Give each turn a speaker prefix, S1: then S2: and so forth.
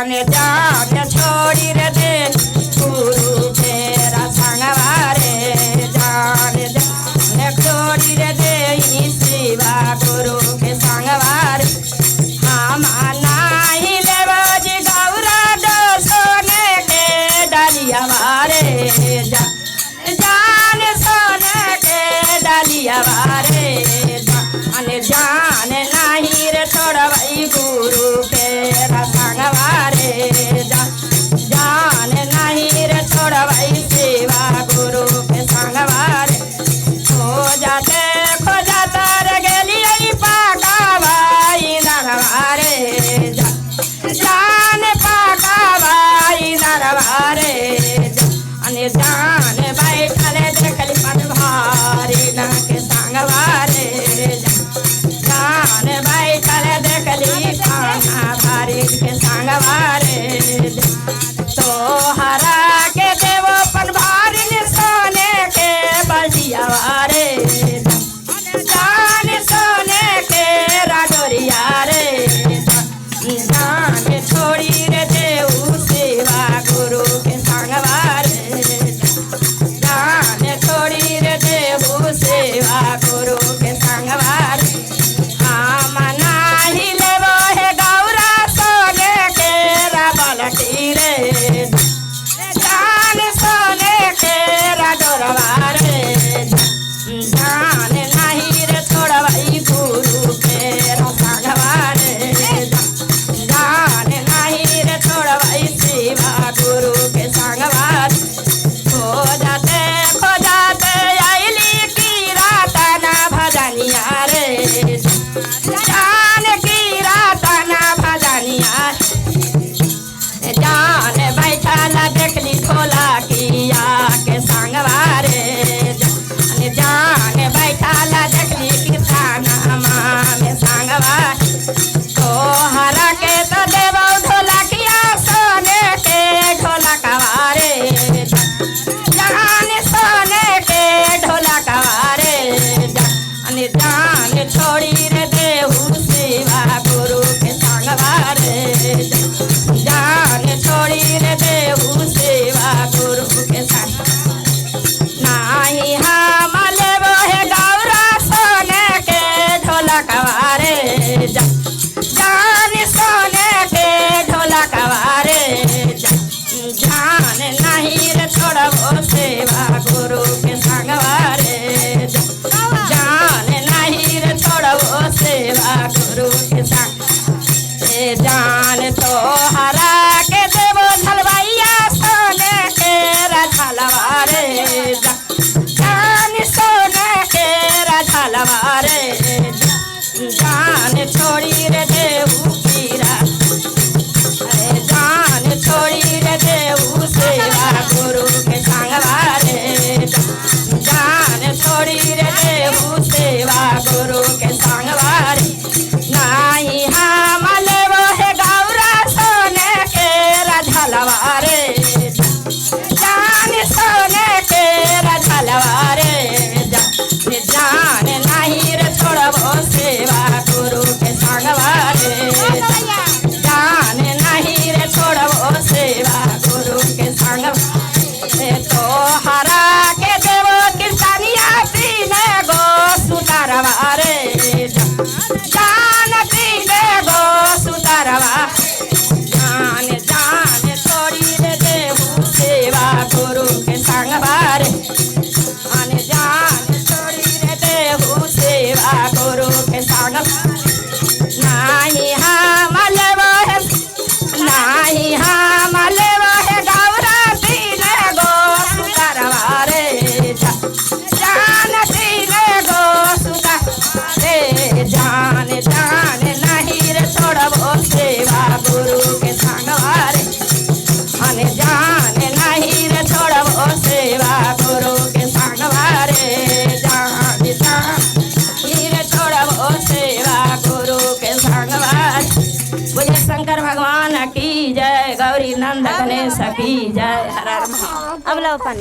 S1: जान जान छोड़ी रे दे गुरु तेरा संगवारे जान जान छोड़ी रे दे शिवा गुरु के संगवारे हम नाही लेवज गौरा दो सोने के डालिया वारे जान सोने के डालिया वारे जान नहीं रे छोड़वाई गुरु के संगवारे जान नहीं रे छोड़वाई शिवा गुरु के संगवारे खो जाता रे गेली पाकावाई नरवारे जान पाकावाई नरवारे जान बैठल देखली पनभारी न के संगवारे जान बैठल देखली खाना भारी के संगवारे तो हरा के देवो पनभारी सोने के बजिया वारे जान सोने के राडोरिया रे जान छोड़ी रे देव शिवा गुरु के संगवारे जान छोड़ी रे देव शिवा गुरु के संगवारे हम नाही लेवो हे गौरा सोने के रबलटी रे जान सोने के राडोरवारे जान नहीं रे छोड़वाई गुरु के संगवारे जान नहीं रे छोड़वाई शिवा गुरु के संगवारे खो जाते आईली की रातना भजनिया रे जान की रातना भजनिया जान बैठल देखली खोला किया के संगवारे जान बैठल देखली किसाना में संगवार तो हरा के तो देवो ढोलकिया सोने के ढोलकवारे जान सोने के ढोलकवारे जान छोड़ी रे देहू शिवा गुरु के संगवारे जान छोड़ी रे देहू शिवा गुरु के संग नाही हम लेवो हे गौरा सोने के ढोलकवारे जान सोने के ढोलकवारे जान नहीं रे छोड़बो शिवा गुरु के संगवारे जान नहीं रे छोड़बो शिवा गुरु के संग जान तो हरा के देवो झलवैया सोने के रझलवारे जान सोने के रझलवारे जान छोड़ी रे देवू पीरा जान छोड़ी रे देवू शिवा गुरु के संगवारे जान छोड़ी रे देवू शिवा गुरु के संगवारे नाही हम लेवो हे गौरा सोने के रझलवारे जान सोने के रझलवारे जान नहीं रे छोड़बो शिवा गुरु के संगवारे जान नहीं रे छोड़बो शिवा गुरु के संगवारे तो हरा के देवो किसानिया पीने गो सुतारवारे जान पीने गो सुतारवा जान जान छोड़ी रे देवू शिवा गुरु के संगवारे जान छोड़ी रे देवू शिवा गुरु के संगवारे नाही हम लेवो है नाही हम लेवो है गौरा पीने गो सुतारवारे जान पीने गो सुतारवारे जान जान नहीं रे छोड़बो शिवा गुरु के संगवारे जान नहीं रे छोड़बो शिवा गुरु के संगवारे जान जान नहीं रे छोड़बो शिवा गुरु के संगवारे बोले शंकर भगवान की जय गौरी नंद गणेश की जय हर हर। अब लो पानी।